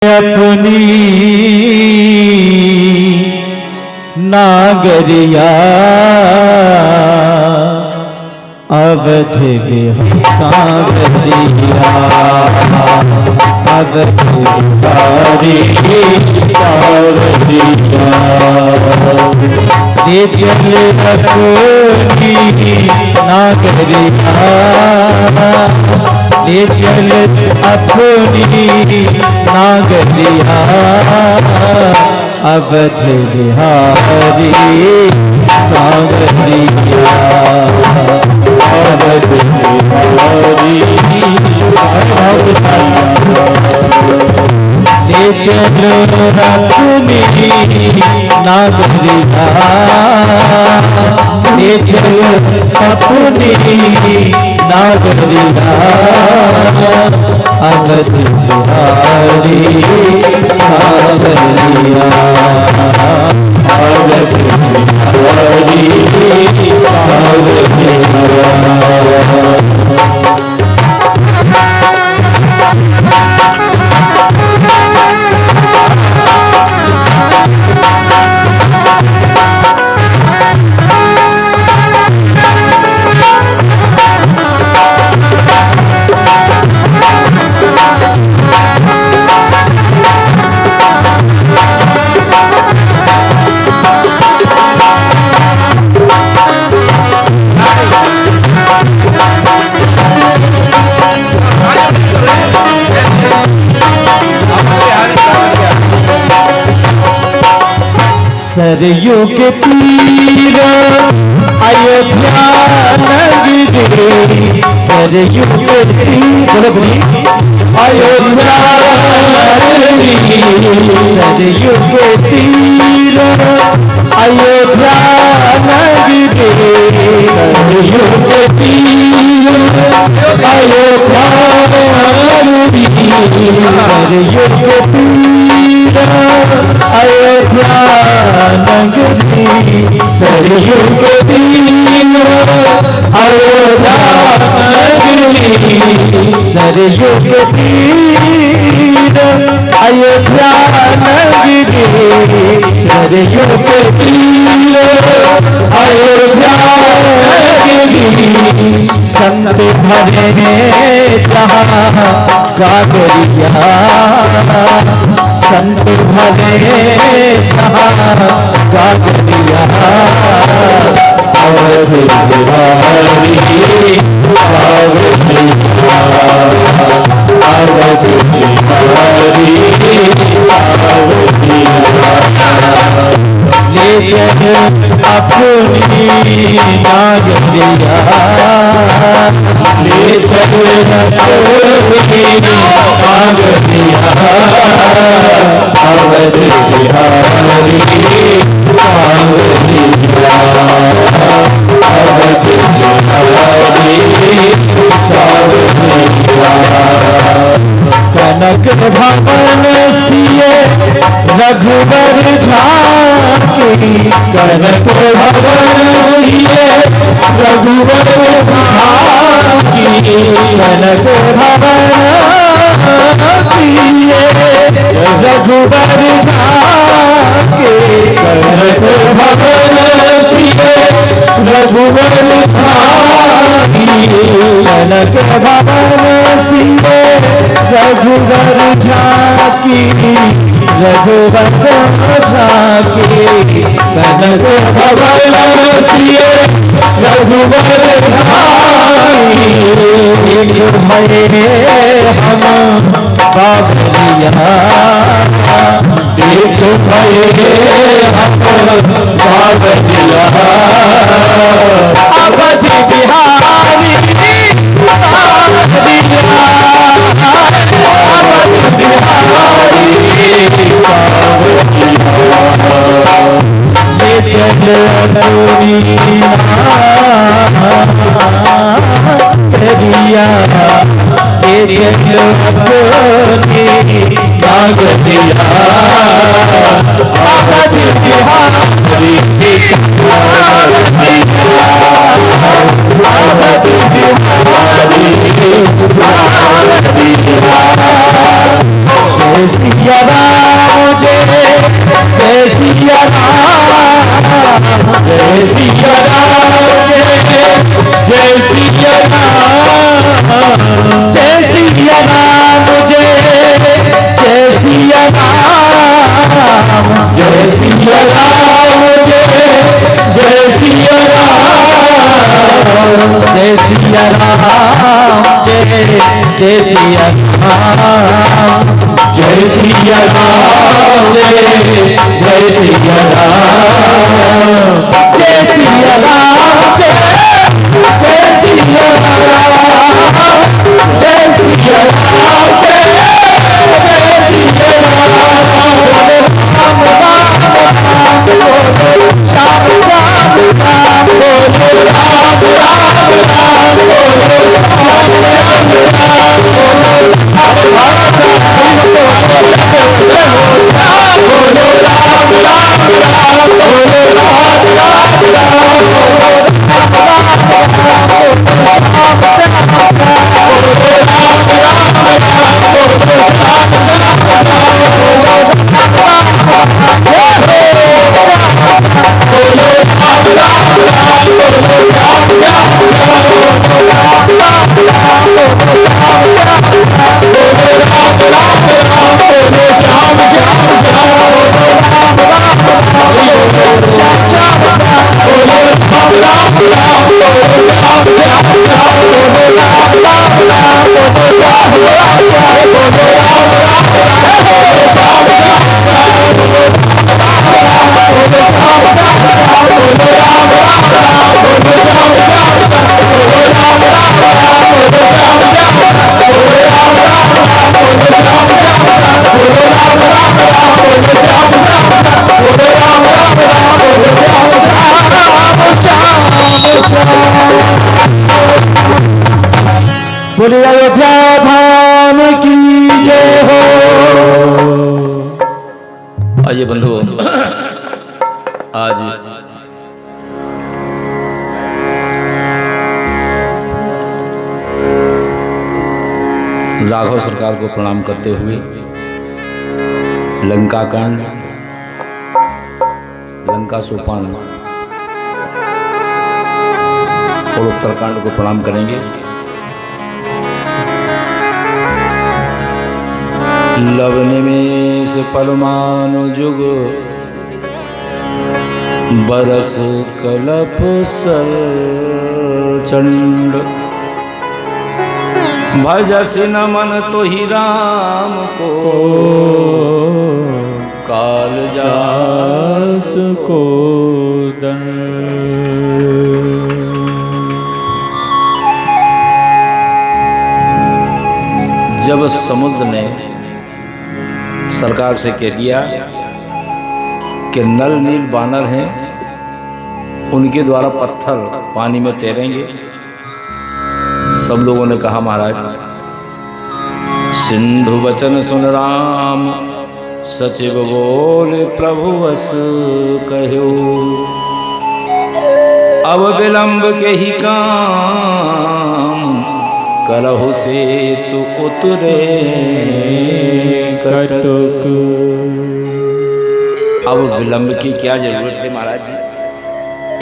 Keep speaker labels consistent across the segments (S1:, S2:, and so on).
S1: अपनी नागरिया अवध सावरिया अवध सावरिया ये चल अपनी नागरिया ये चल अपनी नागरिया अवध बिहारी सावरिया अवध बिहारी ये चल अपनी नागरिया ये चल अपनी नागरिया अवध बिहारी सावरिया अवध बिहारी सावरिया। सरयू के तीर अयोध्या नगरी सरयू के तीर अयोध्या नगरी सरयू के तीर अयोध्या नगरी सरयू के तीर अयोध्या नगरी सरयू के तीर अयोध्या नगरी सरयू के तीर अयोध्या नगरी सरयू के तीर अयोध्या नगरी सरयू के तीर अयोध्या नगरी संत भरे जहाँ गागरिया संत भरे जहाँ गागरिया अवध बिहारी सावरिया अवध बिहारी सावरिया ले चल अपनी नागरिया ले चल अपनी नागरिया अवध बिहारी सावरिया अवध बिहारी सावरिया। कनक भवन सिए रघुवर झांकी कनक भवन सिए रघुवर झांकी कनक भवन सिए रघुवर झांकी कनक भवन सिए रघुवर झांकी कनक भवन सिए रघुवर झांकी रघुवर झांकी कनक भवन सिए रघुवर झांकी भये हम बाबरिया देख भये हम बाबरिया अवध बिहारी सावरिया अवध बिहारी सावरिया ये चल अपनी नागरिया ये चल अपनी नागरिया अवध बिहारी अवध बिहारी सिया राम जय जय सिया राम जय सिया राम जय जय सिया राम जय सिया राम जय जय सिया राम जय सिया राम जय जय सिया राम जय सिया राम जय जय सिया राम जय सिया राम जय जय सिया राम जय सिया राम जय जय सिया राम जय सिया राम जय जय सिया राम बोले राम राम राम बोलो श्याम राम राम बोलो राम राम राम बोलो राम राम राम बोलो बोले अयोध्या धाम की जय हो।
S2: आइए बंधुओं, आज राघव सरकार को प्रणाम करते हुए लंका कांड, लंका सोपान और उत्तरकांड को प्रणाम करेंगे। लव निमेष परमाणु जुग बरस कलप सर चंड भजस नमन तो ही राम को काल जास को जब समुद्र ने सरकार से कह दिया कि नल नील बानर हैं, उनके द्वारा पत्थर पानी में तैरेंगे, सब लोगों ने कहा महाराज सिंधु वचन सुन राम सचिव बोले प्रभु वस कहो अब विलंब के ही काम करहु से तू उतरे कटक। अब विलंब की क्या जरूरत है महाराज जी,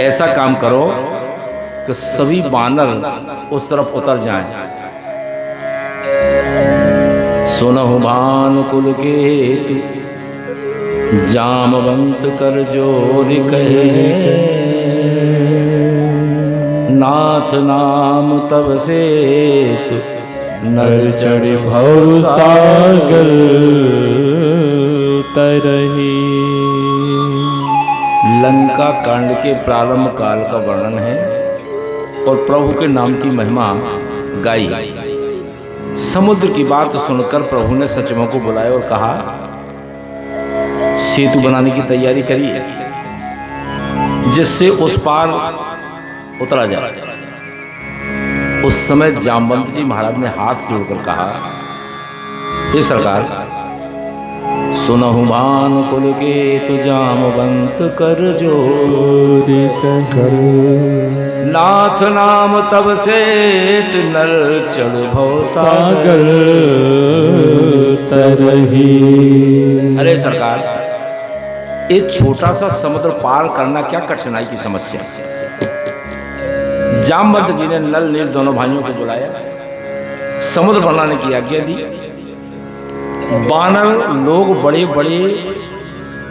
S2: ऐसा काम करो कि सभी बानर उस तरफ उतर जाएं। सुनहु भानुकुल केतु जामवंत कर जोर कहे नाथ नाम तब से नर चढ़ भव सागर तरही। लंका कांड के प्रारंभ काल का वर्णन है और प्रभु के नाम की महिमा गाई। समुद्र की बात सुनकर प्रभु ने सचिवों को बुलाया और कहा सेतु बनाने की तैयारी करिए जिससे उस पार उतरा जाए। उस समय जामवंत जी महाराज ने हाथ जोड़कर कहा हे सरकार सुनहु भानुकुल केतु जामवंत कर जोरि कर नाथ नाम तब से नर चढ़ भव सागर
S1: तरही।
S2: अरे सरकार, एक छोटा सा समुद्र पार करना क्या कठिनाई की समस्या। जामवंत जी ने नल नील दोनों भाइयों को बुलाया, समुद्र बनाने की आज्ञा दी। वानर लोग बड़े बड़े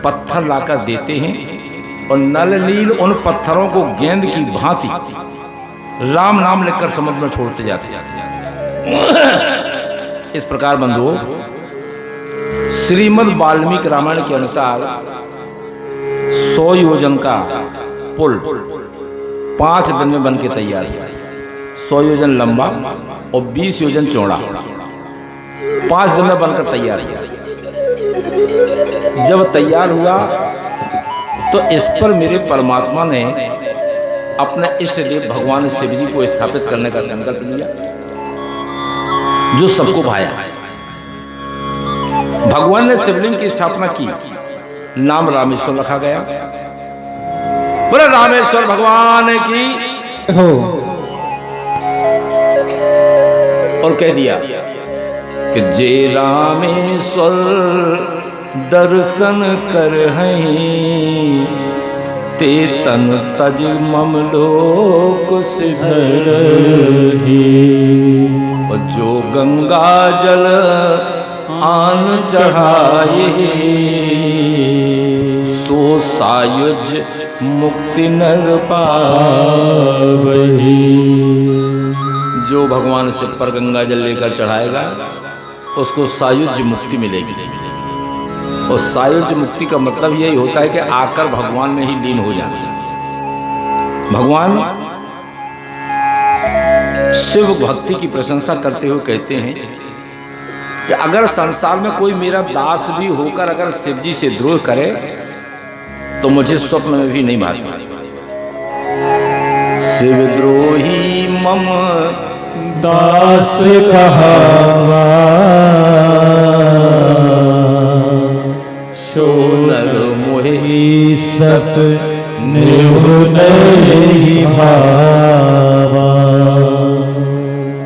S2: पत्थर लाकर देते हैं और नल नील उन पत्थरों को गेंद की भांति राम नाम लिखकर समुद्र में छोड़ते जाते हैं। इस प्रकार बंधुओं, श्रीमद् वाल्मीकि रामायण के अनुसार 100 योजन का पुल 5 दिन में बन के तैयार हुआ। 100 योजन लंबा और 20 योजन चौड़ा 5 दिन में बनकर तैयार हुआ। जब तैयार हुआ तो इस पर मेरे परमात्मा ने अपने इष्ट देव भगवान शिव जी को स्थापित करने का संकल्प लिया, जो सबको भाया। भगवान ने शिवलिंग की स्थापना की, नाम रामेश्वर रखा गया। बोले रामेश्वर भगवान की
S1: हो।
S2: और कह दिया कि जे रामेश्वर दर्शन कर हैं, ते तन तज मम लोक सिधरही। और जो गंगा जल आन चढ़ाए, सो सायुज मुक्ति नर पावही। जो भगवान शिव पर गंगा जल लेकर चढ़ाएगा उसको सायुज्य मुक्ति मिलेगी। और सायुज्य मुक्ति का मतलब यही होता है कि आकर भगवान में ही लीन हो जाना। भगवान शिव भक्ति की प्रशंसा करते हुए कहते हैं कि अगर संसार में कोई मेरा दास भी होकर अगर शिव जी से द्रोह करे तो मुझे स्वप्न में भी नहीं मारता। शिव द्रोही मम
S1: दास कहावा,
S2: सोनर मोहि
S1: सत निर्भय भावा।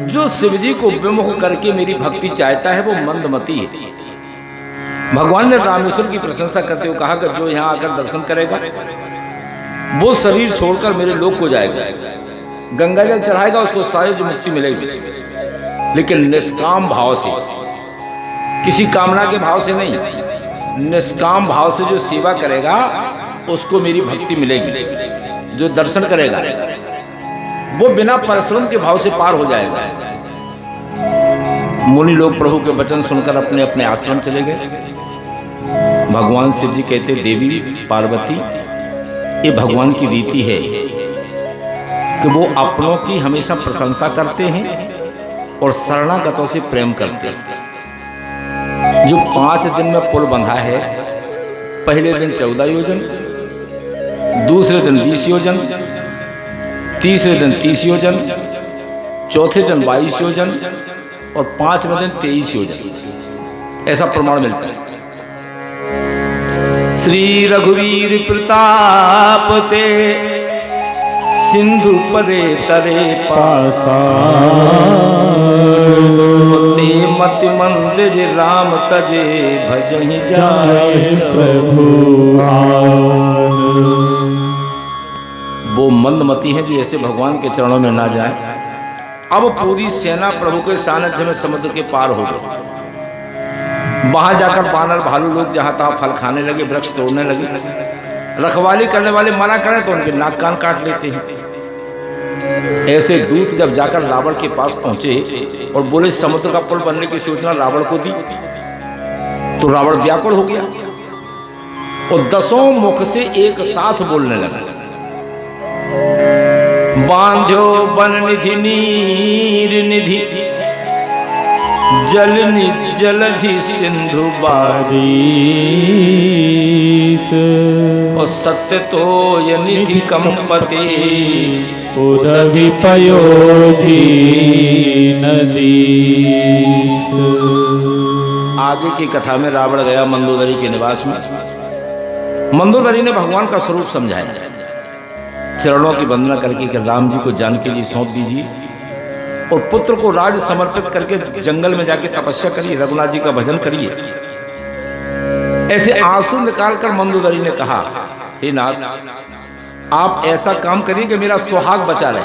S2: जो शिव जी को विमुख करके मेरी भक्ति चाहता है वो मंदमती है। भगवान ने रामेश्वर की प्रशंसा करते हुए कहा कि जो यहाँ आकर दर्शन करेगा वो शरीर छोड़कर मेरे लोक को जाएगा, गंगा जल चढ़ाएगा, उसको सायुज्य मुक्ति मिलेगी, लेकिन निष्काम भाव से, किसी कामना के भाव से नहीं, निष्काम भाव से जो सेवा करेगा उसको मेरी भक्ति मिलेगी। जो दर्शन करेगा वो बिना परिश्रम के भाव से पार हो जाएगा। मुनि लोग प्रभु के वचन सुनकर अपने अपने आश्रम चले गए। भगवान शिव जी कहते, देवी पार्वती, ये भगवान की रीति है कि वो अपनों की हमेशा प्रशंसा करते हैं और शरणागतों से प्रेम करते हैं। जो 5 दिन में पुल बंधा है, पहले दिन 14 योजन, दूसरे दिन 20 योजन, तीसरे दिन 30 योजन, चौथे दिन 22 योजन और 5वें दिन 23 योजन, ऐसा प्रमाण मिलता है। श्री रघुवीर प्रताप ते सिंधु परे तरे
S1: पाषाण,
S2: ते मति मंदिर राम तजे भजहि जाय
S1: प्रभु आन।
S2: वो मंदमती हैं जो ऐसे भगवान के चरणों में ना जाए। अब पूरी सेना प्रभु के सानिध्य में समुद्र के पार हो गई। वहां जाकर बानर भालू लोग जहां तहां फल खाने लगे, वृक्ष तोड़ने लगे। रखवाली करने वाले मना करें तो उनके नाक कान काट लेते हैं। ऐसे दूत जब जाकर रावण के पास पहुंचे और बोले समुद्र का पुल बनने की सूचना रावण को दी, तो रावण व्याकुल हो गया और 10 मुख से एक साथ बोलने लगा, बांध्यो बन निधि नीर निधि, जल जलधि सिंधु बारी, और सत्य तो ये निधि कंपते,
S1: उदधि पयोधि नदी।
S2: आगे की कथा में रावण गया मंदोदरी के निवास में। मंदोदरी ने भगवान का स्वरूप समझाया, चरणों की वंदना करके कि राम जी को जानकी जी सौंप दीजिए, और पुत्र को राज समर्पित करके जंगल में जाके तपस्या करिए, रघुनाथ जी का भजन करिए। ऐसे आंसू निकालकर मंदोदरी ने कहा, हे नाथ, आप ऐसा काम करिए कि मेरा सुहाग बचा रहे।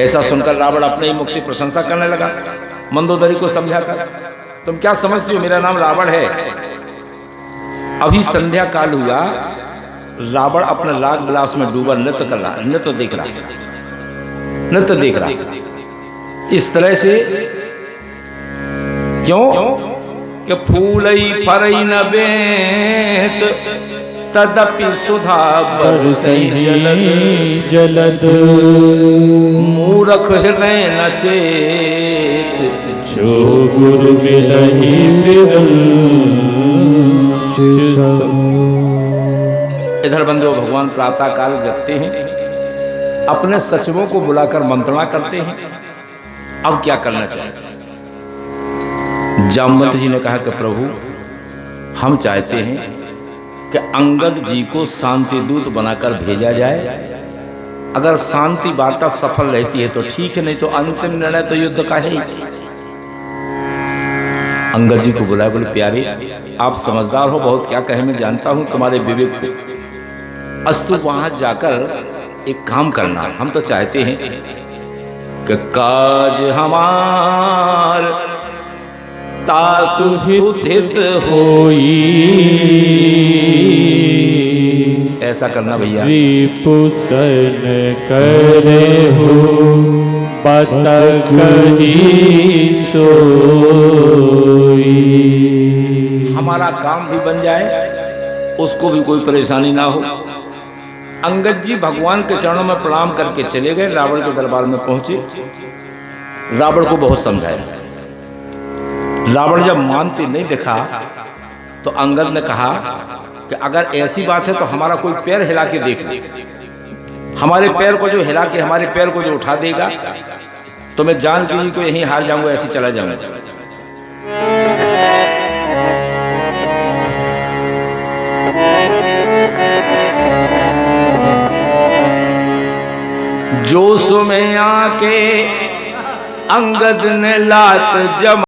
S2: ऐसा सुनकर रावण अपने ही मुख से प्रशंसा करने लगा। मंदोदरी को समझाकर, तुम क्या समझती हो, मेरा नाम रावण है। अभी संध्या काल हुआ, रावण अपने राग विलास में डूबा नृत्य कर रहा, नृत्य देख रहा। इस तरह से क्यों कि फूलई फरई न बेत तदपि सुधा बरसई
S1: जलद
S2: मूरख हृदय न चेत
S1: जो गुरु मिलहि बिरल।
S2: इधर बंधु भगवान प्रातः काल जगते हैं, अपने सचिवों को बुलाकर मंत्रणा करते हैं। अब क्या करना चाहिए? जामवंत जी ने कहा कि प्रभु, हम चाहते हैं कि अंगद जी को शांति दूत बनाकर भेजा जाए। अगर शांति वार्ता सफल रहती है तो ठीक है, नहीं तो अंतिम निर्णय तो युद्ध का है ही। अंगद जी को बुलाया, बोले प्यारे, आप समझदार हो बहुत, क्या कहे मैं जानता हूं तुम्हारे विवेक को। अस्तु वहां जाकर एक काम करना, हम तो चाहते हैं कि काज हमार तासु सुधित होई। ऐसा करना भैया।
S1: रिपुसन करे हो पतकही सोई।
S2: हमारा काम भी बन जाए, उसको भी कोई परेशानी ना हो। अंगद जी भगवान के चरणों में प्रणाम करके चले गए, रावण के दरबार में पहुंचे। रावण को बहुत समझाया। रावण जब मानते नहीं दिखा तो अंगद ने कहा कि अगर ऐसी बात है तो हमारा कोई पैर हिला के देख ले। हमारे पैर को जो हिला के हमारे पैर को जो उठा देगा तो मैं जान जी को यहीं हार जाऊंगा, ऐसे चला जाऊंगा। जोश में आके अंगद ने लात जमा